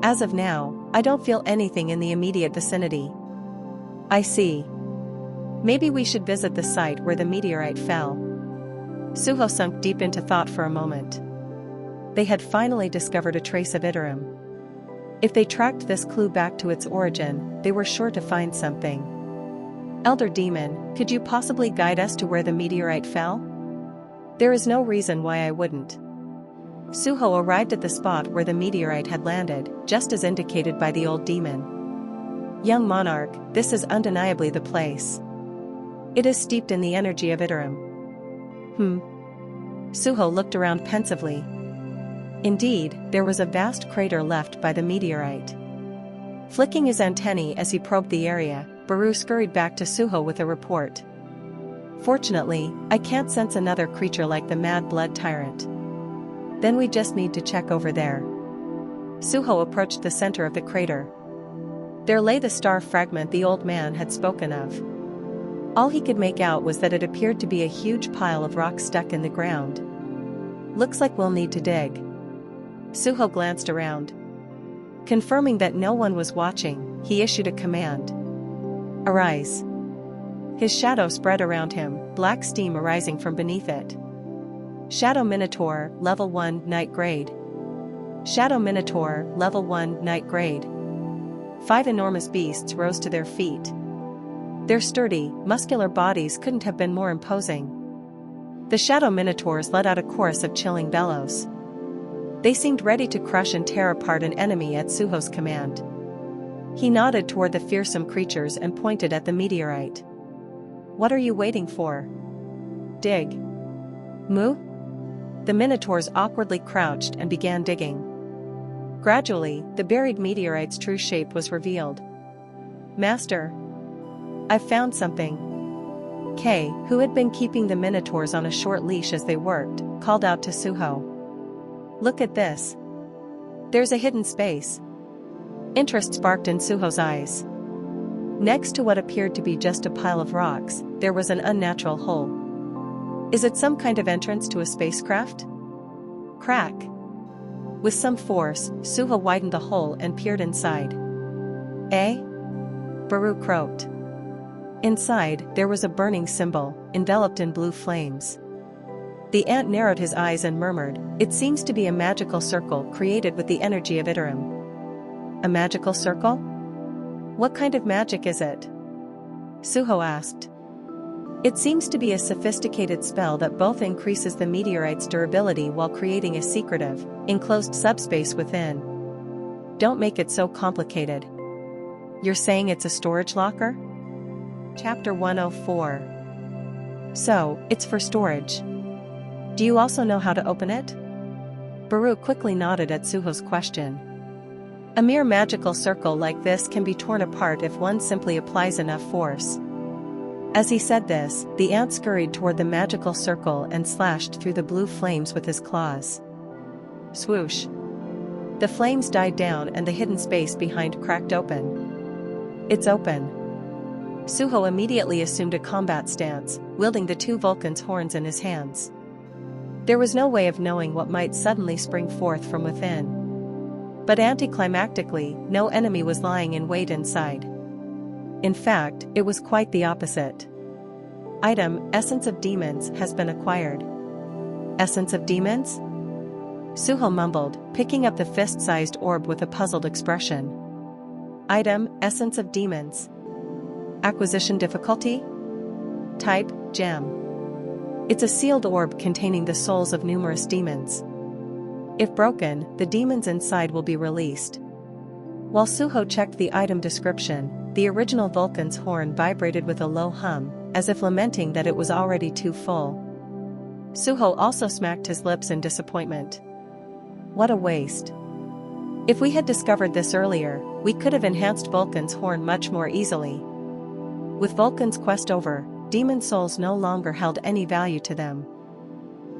As of now, I don't feel anything in the immediate vicinity. I see. Maybe we should visit the site where the meteorite fell. Suho sunk deep into thought for a moment. They had finally discovered a trace of Iterum. If they tracked this clue back to its origin, they were sure to find something. Elder Demon, could you possibly guide us to where the meteorite fell? There is no reason why I wouldn't. Suho arrived at the spot where the meteorite had landed, just as indicated by the old demon. Young monarch, this is undeniably the place. It is steeped in the energy of Iterum. Suho looked around pensively. Indeed, there was a vast crater left by the meteorite. Flicking his antennae as he probed the area, Baru scurried back to Suho with a report. Fortunately, I can't sense another creature like the Mad Blood Tyrant. Then we just need to check over there. Suho approached the center of the crater. There lay the star fragment the old man had spoken of. All he could make out was that it appeared to be a huge pile of rocks stuck in the ground. Looks like we'll need to dig. Suho glanced around. Confirming that no one was watching, he issued a command. Arise. His shadow spread around him, black steam arising from beneath it. Shadow Minotaur, Level 1, Night Grade. Shadow Minotaur, Level 1, Night Grade. 5 enormous beasts rose to their feet. Their sturdy, muscular bodies couldn't have been more imposing. The Shadow Minotaurs let out a chorus of chilling bellows. They seemed ready to crush and tear apart an enemy at Suho's command. He nodded toward the fearsome creatures and pointed at the meteorite. What are you waiting for? Dig. Moo? The Minotaurs awkwardly crouched and began digging. Gradually, the buried meteorite's true shape was revealed. Master. I've found something. Kay, who had been keeping the Minotaurs on a short leash as they worked, called out to Suho. Look at this. There's a hidden space. Interest sparked in Suho's eyes. Next to what appeared to be just a pile of rocks, there was an unnatural hole. Is it some kind of entrance to a spacecraft? Crack. With some force, Suho widened the hole and peered inside. Eh? Baru croaked. Inside, there was a burning symbol, enveloped in blue flames. The ant narrowed his eyes and murmured, "It seems to be a magical circle created with the energy of Iterum." A magical circle? What kind of magic is it? Suho asked. It seems to be a sophisticated spell that both increases the meteorite's durability while creating a secretive, enclosed subspace within. Don't make it so complicated. You're saying it's a storage locker? Chapter 104. So, it's for storage. Do you also know how to open it? Baru quickly nodded at Suho's question. A mere magical circle like this can be torn apart if one simply applies enough force. As he said this, the ant scurried toward the magical circle and slashed through the blue flames with his claws. Swoosh. The flames died down and the hidden space behind cracked open. It's open. Suho immediately assumed a combat stance, wielding the two Vulcan's horns in his hands. There was no way of knowing what might suddenly spring forth from within. But anticlimactically, no enemy was lying in wait inside. In fact, it was quite the opposite. Item, Essence of Demons, has been acquired. Essence of Demons? Suho mumbled, picking up the fist-sized orb with a puzzled expression. Item, Essence of Demons. Acquisition difficulty? Type, Gem. It's a sealed orb containing the souls of numerous demons. If broken, the demons inside will be released. While Suho checked the item description, the original Vulcan's horn vibrated with a low hum, as if lamenting that it was already too full. Suho also smacked his lips in disappointment. What a waste. If we had discovered this earlier, we could have enhanced Vulcan's horn much more easily. With Vulcan's quest over, demon souls no longer held any value to them.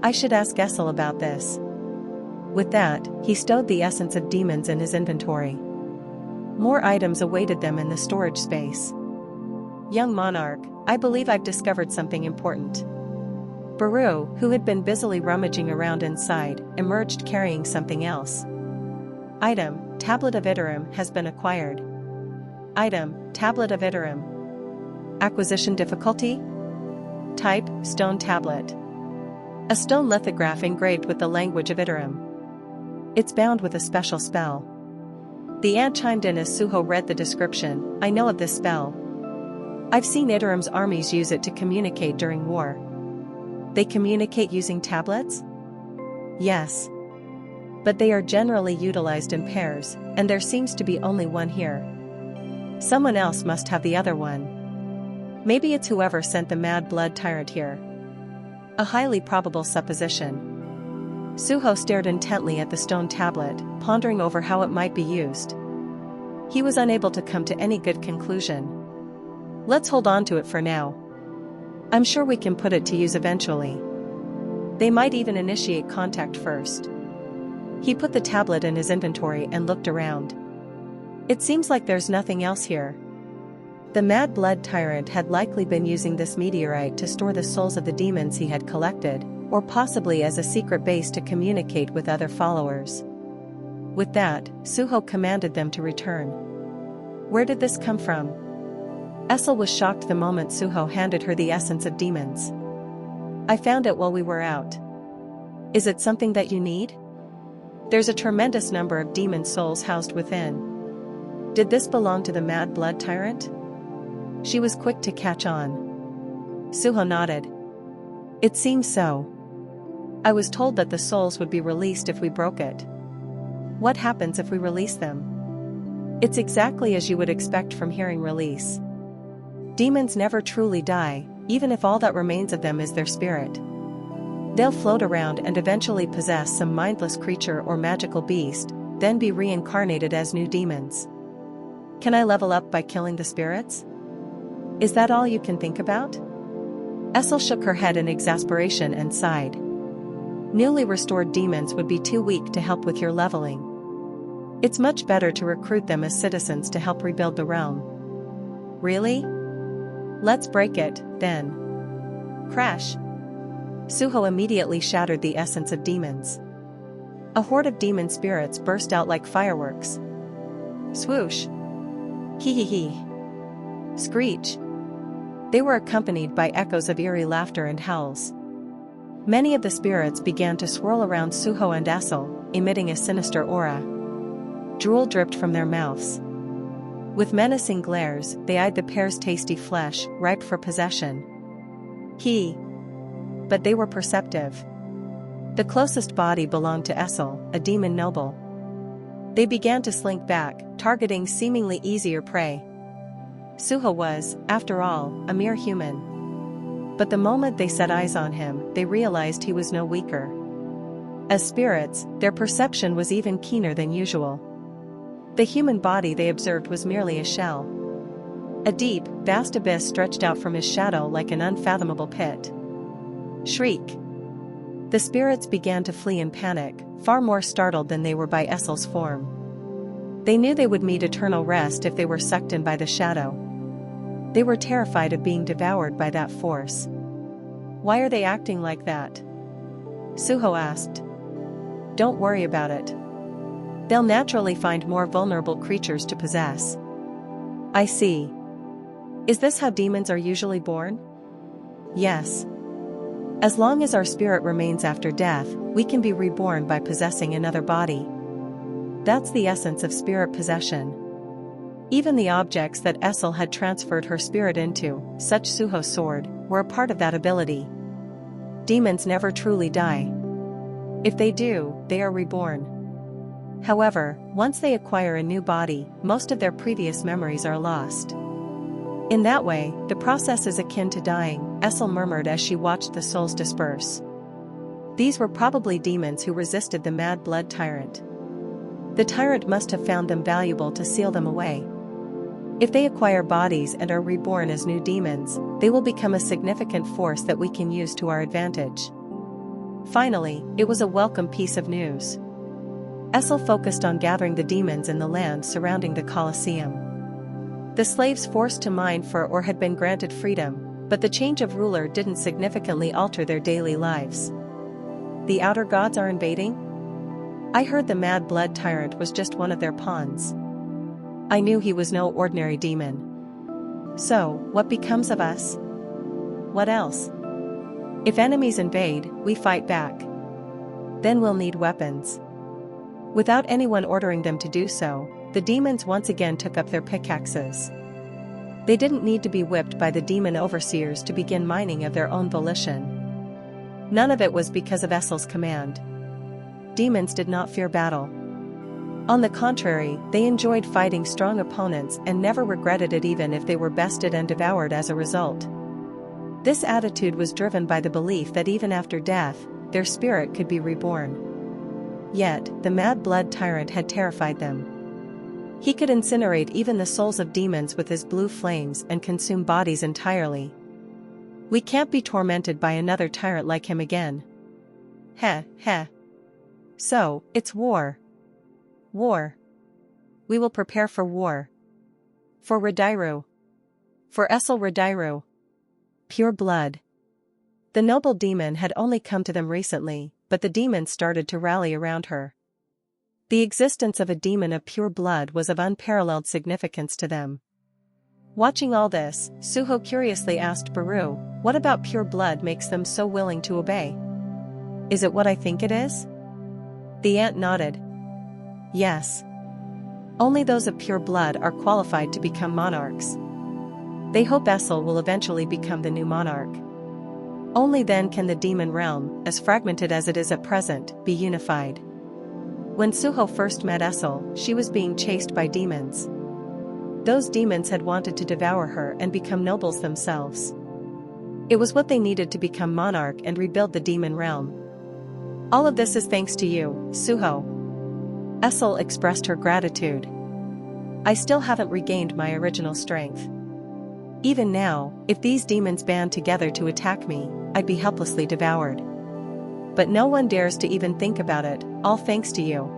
I should ask Essel about this. With that, he stowed the essence of demons in his inventory. More items awaited them in the storage space. Young monarch, I believe I've discovered something important. Baru, who had been busily rummaging around inside, emerged carrying something else. Item, Tablet of Iterum, has been acquired. Item, Tablet of Iterum. Acquisition difficulty? Type, Stone Tablet. A stone lithograph engraved with the language of Iterum. It's bound with a special spell. The ant chimed in as Suho read the description. I know of this spell. I've seen Iterum's armies use it to communicate during war. They communicate using tablets? Yes. But they are generally utilized in pairs, and there seems to be only one here. Someone else must have the other one. Maybe it's whoever sent the Mad Blood Tyrant here. A highly probable supposition. Suho stared intently at the stone tablet, pondering over how it might be used. He was unable to come to any good conclusion. Let's hold on to it for now. I'm sure we can put it to use eventually. They might even initiate contact first. He put the tablet in his inventory and looked around. It seems like there's nothing else here. The Mad Blood Tyrant had likely been using this meteorite to store the souls of the demons he had collected, or possibly as a secret base to communicate with other followers. With that, Suho commanded them to return. Where did this come from? Essel was shocked the moment Suho handed her the essence of demons. I found it while we were out. Is it something that you need? There's a tremendous number of demon souls housed within. Did this belong to the Mad Blood Tyrant? She was quick to catch on. Suho nodded. It seems so. I was told that the souls would be released if we broke it. What happens if we release them? It's exactly as you would expect from hearing release. Demons never truly die, even if all that remains of them is their spirit. They'll float around and eventually possess some mindless creature or magical beast, then be reincarnated as new demons. Can I level up by killing the spirits? Is that all you can think about? Essel shook her head in exasperation and sighed. Newly restored demons would be too weak to help with your leveling. It's much better to recruit them as citizens to help rebuild the realm. Really? Let's break it, then. Crash. Suho immediately shattered the essence of demons. A horde of demon spirits burst out like fireworks. Swoosh. Hee hee hee. Screech. They were accompanied by echoes of eerie laughter and howls. Many of the spirits began to swirl around Suho and Essel, emitting a sinister aura. Drool dripped from their mouths. With menacing glares, they eyed the pair's tasty flesh, ripe for possession. But they were perceptive. The closest body belonged to Essel, a demon noble. They began to slink back, targeting seemingly easier prey. Suho was, after all, a mere human. But the moment they set eyes on him, they realized he was no weaker. As spirits, their perception was even keener than usual. The human body they observed was merely a shell. A deep, vast abyss stretched out from his shadow like an unfathomable pit. Shriek. The spirits began to flee in panic, far more startled than they were by Essel's form. They knew they would meet eternal rest if they were sucked in by the shadow. They were terrified of being devoured by that force. Why are they acting like that? Suho asked. Don't worry about it. They'll naturally find more vulnerable creatures to possess. I see. Is this how demons are usually born? Yes. As long as our spirit remains after death, we can be reborn by possessing another body. That's the essence of spirit possession. Even the objects that Essel had transferred her spirit into, such Suho's sword, were a part of that ability. Demons never truly die. If they do, they are reborn. However, once they acquire a new body, most of their previous memories are lost. In that way, the process is akin to dying, Essel murmured as she watched the souls disperse. These were probably demons who resisted the Mad Blood Tyrant. The tyrant must have found them valuable to seal them away. If they acquire bodies and are reborn as new demons, they will become a significant force that we can use to our advantage. Finally, it was a welcome piece of news. Essel focused on gathering the demons in the land surrounding the Colosseum. The slaves forced to mine for or had been granted freedom, but the change of ruler didn't significantly alter their daily lives. The outer gods are invading? I heard the Mad Blood Tyrant was just one of their pawns. I knew he was no ordinary demon. So, what becomes of us? What else? If enemies invade, we fight back. Then we'll need weapons. Without anyone ordering them to do so, the demons once again took up their pickaxes. They didn't need to be whipped by the demon overseers to begin mining of their own volition. None of it was because of Essel's command. Demons did not fear battle. On the contrary, they enjoyed fighting strong opponents and never regretted it even if they were bested and devoured as a result. This attitude was driven by the belief that even after death, their spirit could be reborn. Yet, the Mad Blood Tyrant had terrified them. He could incinerate even the souls of demons with his blue flames and consume bodies entirely. We can't be tormented by another tyrant like him again. Heh, heh. So, it's war. War. We will prepare for war. For Ridairu. For Essel Ridairu. Pure blood. The noble demon had only come to them recently, but the demons started to rally around her. The existence of a demon of pure blood was of unparalleled significance to them. Watching all this, Suho curiously asked Baru, "What about pure blood makes them so willing to obey? Is it what I think it is?" The ant nodded. Yes. Only those of pure blood are qualified to become monarchs. They hope Essel will eventually become the new monarch. Only then can the demon realm, as fragmented as it is at present, be unified. When Suho first met Essel, she was being chased by demons. Those demons had wanted to devour her and become nobles themselves. It was what they needed to become monarch and rebuild the demon realm. All of this is thanks to you, Suho. Essel expressed her gratitude. I still haven't regained my original strength. Even now, if these demons band together to attack me, I'd be helplessly devoured. But no one dares to even think about it, all thanks to you.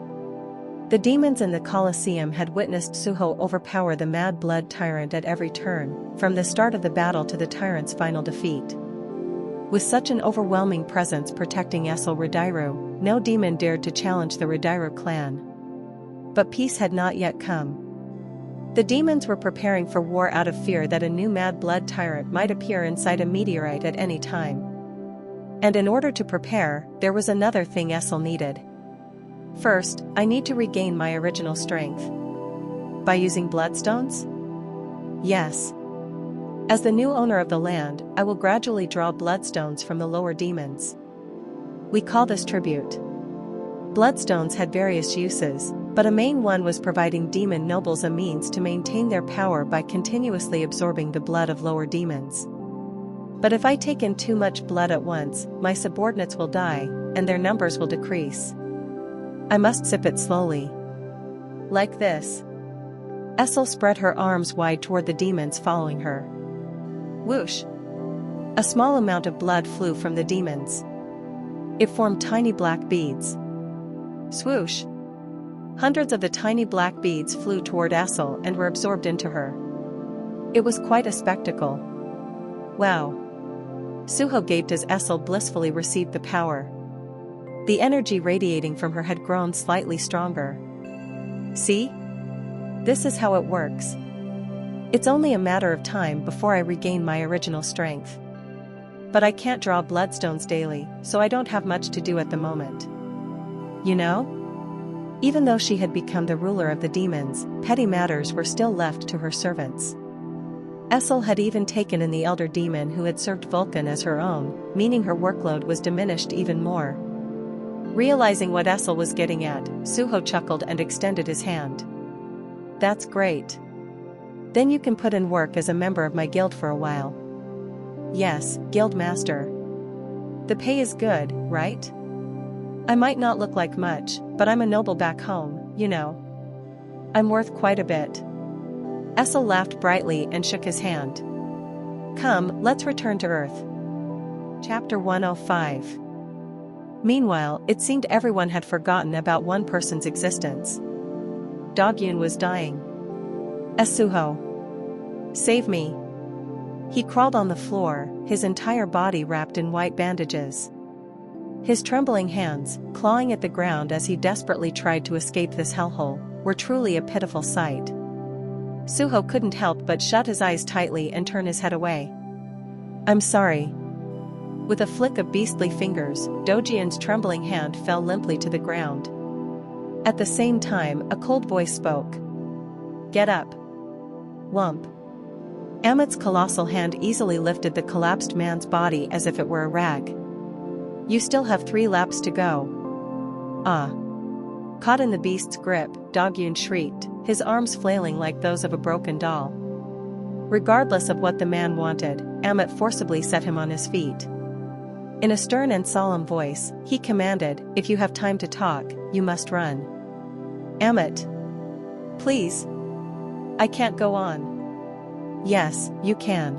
The demons in the Colosseum had witnessed Suho overpower the mad blood tyrant at every turn, from the start of the battle to the tyrant's final defeat. With such an overwhelming presence protecting Essel Ridairu, no demon dared to challenge the Ridairu clan. But peace had not yet come. The demons were preparing for war out of fear that a new mad blood tyrant might appear inside a meteorite at any time. And in order to prepare, there was another thing Essel needed. First, I need to regain my original strength. By using bloodstones? Yes. As the new owner of the land, I will gradually draw bloodstones from the lower demons. We call this tribute. Bloodstones had various uses, but a main one was providing demon nobles a means to maintain their power by continuously absorbing the blood of lower demons. But if I take in too much blood at once, my subordinates will die, and their numbers will decrease. I must sip it slowly. Like this. Essel spread her arms wide toward the demons following her. Whoosh! A small amount of blood flew from the demons. It formed tiny black beads. Swoosh! Hundreds of the tiny black beads flew toward Essel and were absorbed into her. It was quite a spectacle. Wow! Suho gaped as Essel blissfully received the power. The energy radiating from her had grown slightly stronger. See? This is how it works. It's only a matter of time before I regain my original strength. But I can't draw bloodstones daily, so I don't have much to do at the moment. You know? Even though she had become the ruler of the demons, petty matters were still left to her servants. Essel had even taken in the elder demon who had served Vulcan as her own, meaning her workload was diminished even more. Realizing what Essel was getting at, Suho chuckled and extended his hand. That's great. Then you can put in work as a member of my guild for a while. Yes, guild master. The pay is good, right? I might not look like much, but I'm a noble back home, you know. I'm worth quite a bit. Essel laughed brightly and shook his hand. Come, let's return to Earth. Chapter 105. Meanwhile, it seemed everyone had forgotten about one person's existence. Dogyun was dying. Suho. Save me. He crawled on the floor, his entire body wrapped in white bandages. His trembling hands, clawing at the ground as he desperately tried to escape this hellhole, were truly a pitiful sight. Suho couldn't help but shut his eyes tightly and turn his head away. I'm sorry. With a flick of beastly fingers, Dojian's trembling hand fell limply to the ground. At the same time, a cold voice spoke. Get up. Whump. Amit's colossal hand easily lifted the collapsed man's body as if it were a rag. You still have 3 laps to go. Ah. Caught in the beast's grip, Dogyun shrieked, his arms flailing like those of a broken doll. Regardless of what the man wanted, Amit forcibly set him on his feet. In a stern and solemn voice, he commanded, if you have time to talk, you must run. Amit. Please. I can't go on. Yes, you can.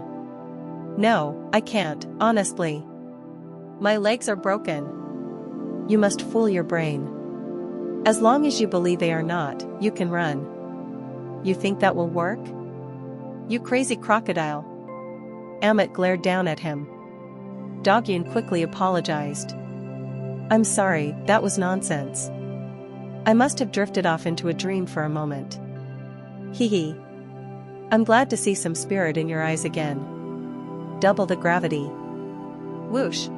No, I can't, honestly. My legs are broken. You must fool your brain. As long as you believe they are not, you can run. You think that will work? You crazy crocodile. Amit glared down at him. Dogyun quickly apologized. I'm sorry, that was nonsense. I must have drifted off into a dream for a moment. Hee hee. I'm glad to see some spirit in your eyes again. Double the gravity. Whoosh.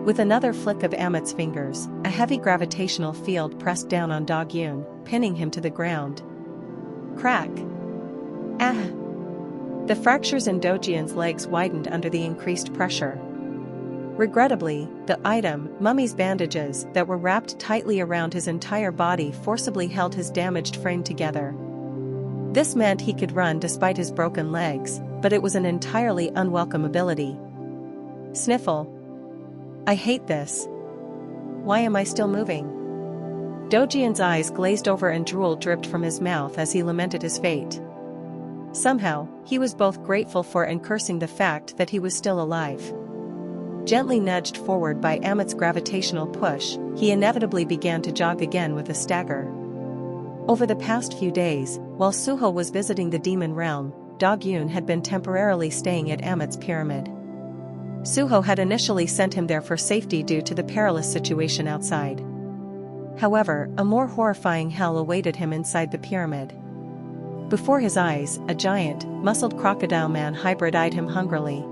With another flick of Amit's fingers, a heavy gravitational field pressed down on Dogyun, pinning him to the ground. Crack. Ah. The fractures in Dogyun's legs widened under the increased pressure. Regrettably, the item, mummy's bandages, that were wrapped tightly around his entire body forcibly held his damaged frame together. This meant he could run despite his broken legs, but it was an entirely unwelcome ability. Sniffle. I hate this. Why am I still moving? Dogyun's eyes glazed over and drool dripped from his mouth as he lamented his fate. Somehow, he was both grateful for and cursing the fact that he was still alive. Gently nudged forward by Amit's gravitational push, he inevitably began to jog again with a stagger. Over the past few days, while Suho was visiting the demon realm, Dogyun had been temporarily staying at Amit's pyramid. Suho had initially sent him there for safety due to the perilous situation outside. However, a more horrifying hell awaited him inside the pyramid. Before his eyes, a giant, muscled crocodile man hybrid eyed him hungrily.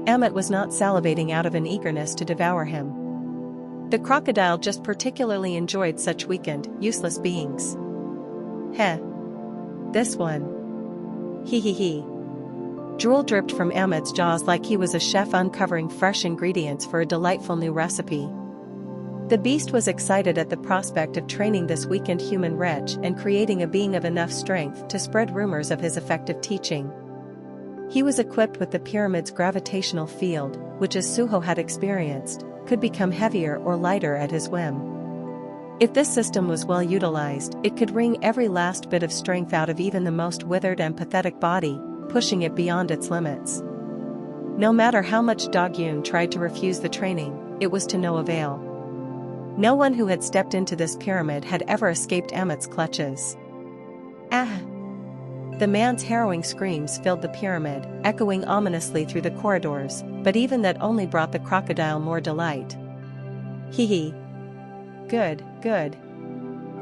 Amit was not salivating out of an eagerness to devour him. The crocodile just particularly enjoyed such weakened, useless beings. Heh. This one. Hee hee hee. Drool dripped from Amit's jaws like he was a chef uncovering fresh ingredients for a delightful new recipe. The beast was excited at the prospect of training this weakened human wretch and creating a being of enough strength to spread rumors of his effective teaching. He was equipped with the pyramid's gravitational field, which, as Suho had experienced, could become heavier or lighter at his whim. If this system was well utilized, it could wring every last bit of strength out of even the most withered and pathetic body, pushing it beyond its limits. No matter how much Dogyun tried to refuse the training, it was to no avail. No one who had stepped into this pyramid had ever escaped Amit's clutches. Ah! The man's harrowing screams filled the pyramid, echoing ominously through the corridors, but even that only brought the crocodile more delight. Hee hee. Good, good.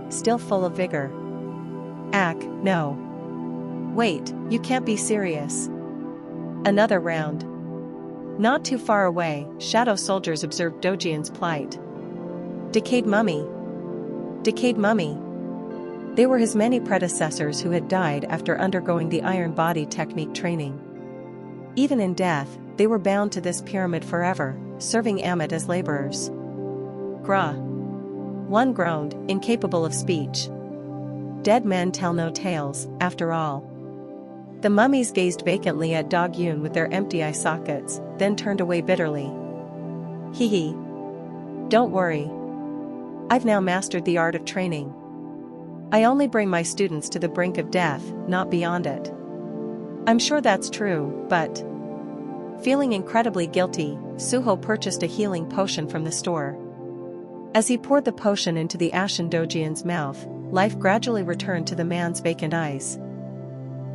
Still full of vigor. Ack, no. Wait, you can't be serious. Another round. Not too far away, shadow soldiers observed Dogyun's plight. Decayed mummy. Decayed mummy. They were his many predecessors who had died after undergoing the iron body technique training. Even in death, they were bound to this pyramid forever, serving Amit as laborers. Grah. One groaned, incapable of speech. Dead men tell no tales, after all. The mummies gazed vacantly at Dogyun with their empty eye sockets, then turned away bitterly. Hee hee. Don't worry. I've now mastered the art of training. I only bring my students to the brink of death, not beyond it. I'm sure that's true, but... Feeling incredibly guilty, Suho purchased a healing potion from the store. As he poured the potion into the ashen Dogyun's mouth, life gradually returned to the man's vacant eyes.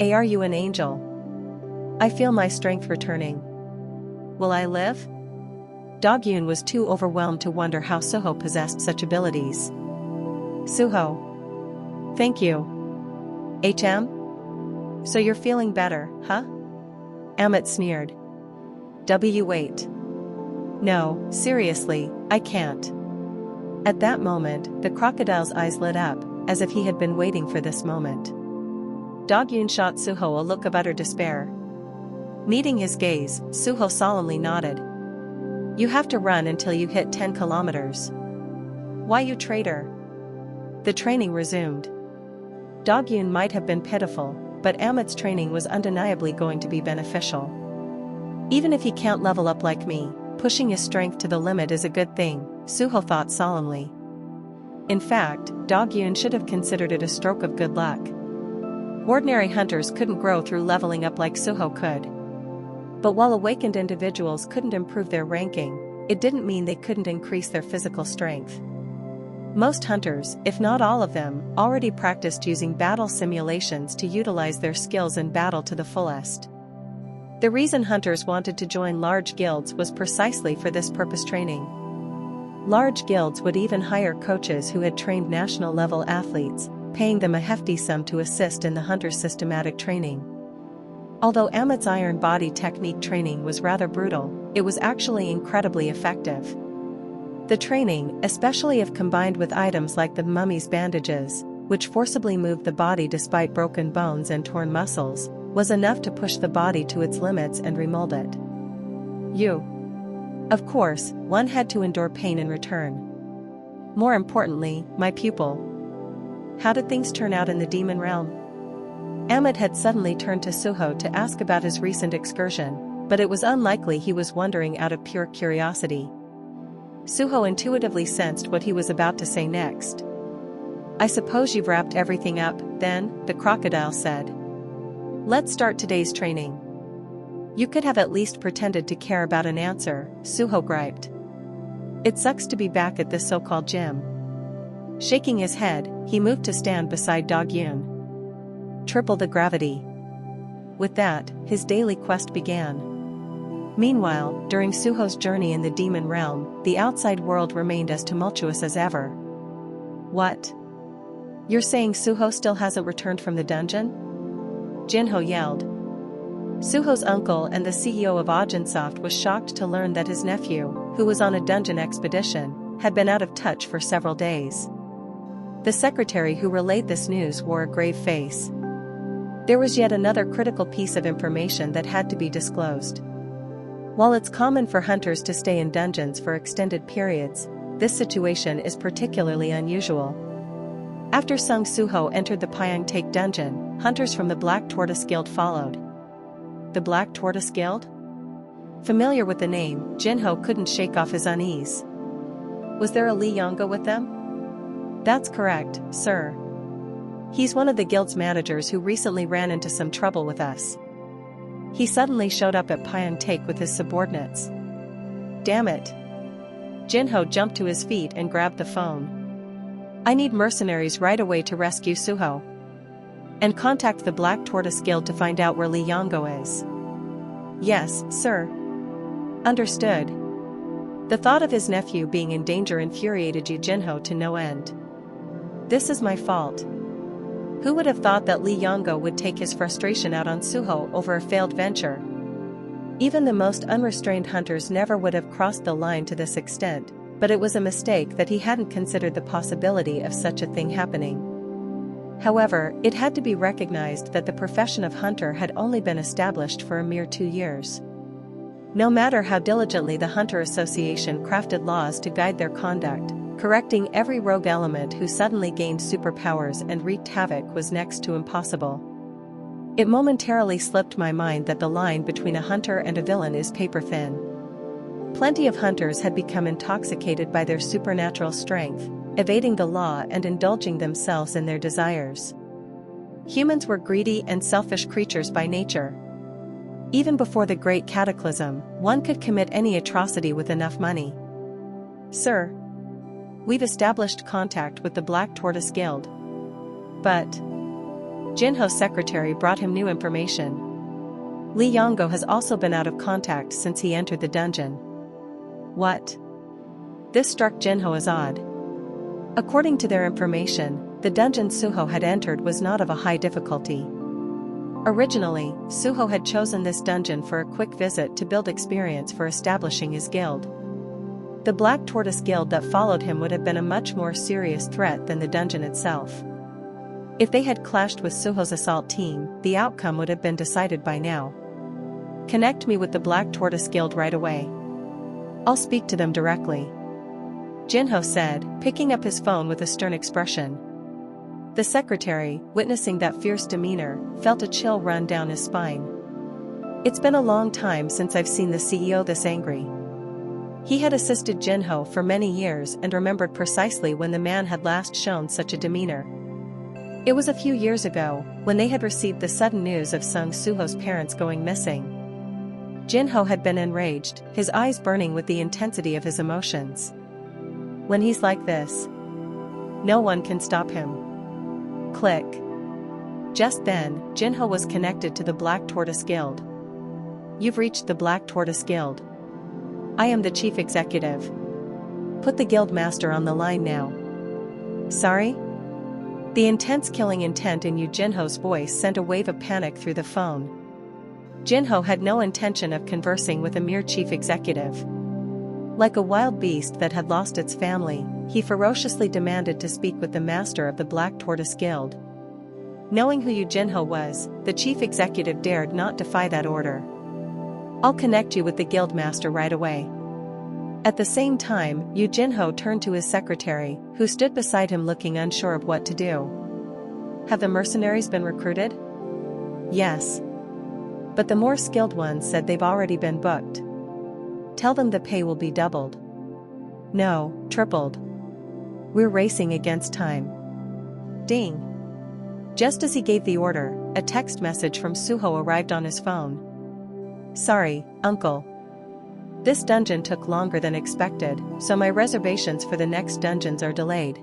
Are you an angel? I feel my strength returning. Will I live? Dogyun was too overwhelmed to wonder how Suho possessed such abilities. Suho. Thank you. So you're feeling better, huh? Amit sneered. Wait. No, seriously, I can't. At that moment, the crocodile's eyes lit up, as if he had been waiting for this moment. Dogyun shot Suho a look of utter despair. Meeting his gaze, Suho solemnly nodded. You have to run until you hit 10 kilometers. Why, you traitor? The training resumed. Dogyun might have been pitiful, but Amit's training was undeniably going to be beneficial. Even if he can't level up like me, pushing his strength to the limit is a good thing, Suho thought solemnly. In fact, Dog Yun should have considered it a stroke of good luck. Ordinary hunters couldn't grow through leveling up like Suho could. But while awakened individuals couldn't improve their ranking, it didn't mean they couldn't increase their physical strength. Most hunters, if not all of them, already practiced using battle simulations to utilize their skills in battle to the fullest. The reason hunters wanted to join large guilds was precisely for this purpose: training. Large guilds would even hire coaches who had trained national-level athletes, paying them a hefty sum to assist in the hunter's systematic training. Although Amit's iron body technique training was rather brutal, it was actually incredibly effective. The training, especially if combined with items like the mummy's bandages, which forcibly moved the body despite broken bones and torn muscles, was enough to push the body to its limits and remold it. Of course, one had to endure pain in return. More importantly, my pupil. How did things turn out in the demon realm? Amit had suddenly turned to Suho to ask about his recent excursion, but it was unlikely he was wondering out of pure curiosity. Suho intuitively sensed what he was about to say next. "I suppose you've wrapped everything up, then," the crocodile said. "Let's start today's training." "You could have at least pretended to care about an answer," Suho griped. "It sucks to be back at this so-called gym." Shaking his head, he moved to stand beside Dog Yun. Triple the gravity. With that, his daily quest began. Meanwhile, during Suho's journey in the demon realm, the outside world remained as tumultuous as ever. "What? You're saying Suho still hasn't returned from the dungeon?" Jinho yelled. Suho's uncle and the CEO of Agensoft was shocked to learn that his nephew, who was on a dungeon expedition, had been out of touch for several days. The secretary who relayed this news wore a grave face. There was yet another critical piece of information that had to be disclosed. While it's common for hunters to stay in dungeons for extended periods, this situation is particularly unusual. After Sung Suho entered the Pyeongtaek dungeon, hunters from the Black Tortoise Guild followed. The Black Tortoise Guild? Familiar with the name, Jinho couldn't shake off his unease. Was there a Li Yongo with them? That's correct, sir. He's one of the guild's managers who recently ran into some trouble with us. He suddenly showed up at Pyeongtaek with his subordinates. Damn it. Jinho jumped to his feet and grabbed the phone. I need mercenaries right away to rescue Suho. And contact the Black Tortoise Guild to find out where Li Yongo is. Yes, sir. Understood. The thought of his nephew being in danger infuriated Jinho to no end. This is my fault. Who would have thought that Li Yongo would take his frustration out on Suho over a failed venture? Even the most unrestrained hunters never would have crossed the line to this extent, but it was a mistake that he hadn't considered the possibility of such a thing happening. However, it had to be recognized that the profession of hunter had only been established for a mere 2 years. No matter how diligently the Hunter Association crafted laws to guide their conduct, correcting every rogue element who suddenly gained superpowers and wreaked havoc was next to impossible. It momentarily slipped my mind that the line between a hunter and a villain is paper thin. Plenty of hunters had become intoxicated by their supernatural strength, evading the law and indulging themselves in their desires. Humans were greedy and selfish creatures by nature. Even before the Great Cataclysm, one could commit any atrocity with enough money. Sir, we've established contact with the Black Tortoise Guild. But Jinho's secretary brought him new information. Li Yongo has also been out of contact since he entered the dungeon. What? This struck Jinho as odd. According to their information, the dungeon Suho had entered was not of a high difficulty. Originally, Suho had chosen this dungeon for a quick visit to build experience for establishing his guild. The Black Tortoise Guild that followed him would have been a much more serious threat than the dungeon itself. If they had clashed with Suho's assault team, the outcome would have been decided by now. Connect me with the Black Tortoise Guild right away. I'll speak to them directly. Jinho said, picking up his phone with a stern expression. The secretary, witnessing that fierce demeanor, felt a chill run down his spine. It's been a long time since I've seen the CEO this angry. He had assisted Jinho for many years and remembered precisely when the man had last shown such a demeanor. It was a few years ago, when they had received the sudden news of Sung Suho's parents going missing. Jinho had been enraged, his eyes burning with the intensity of his emotions. When he's like this, no one can stop him. Click. Just then, Jinho was connected to the Black Tortoise Guild. You've reached the Black Tortoise Guild. I am the chief executive. Put the guild master on the line now. Sorry? The intense killing intent in Jinho's voice sent a wave of panic through the phone. Jinho had no intention of conversing with a mere chief executive. Like a wild beast that had lost its family, he ferociously demanded to speak with the master of the Black Tortoise Guild. Knowing who Jinho was, the chief executive dared not defy that order. I'll connect you with the guild master right away. At the same time, Jinho turned to his secretary, who stood beside him looking unsure of what to do. Have the mercenaries been recruited? Yes. But the more skilled ones said they've already been booked. Tell them the pay will be doubled. No, tripled. We're racing against time. Ding. Just as he gave the order, a text message from Suho arrived on his phone. Sorry, uncle. This dungeon took longer than expected, so my reservations for the next dungeons are delayed.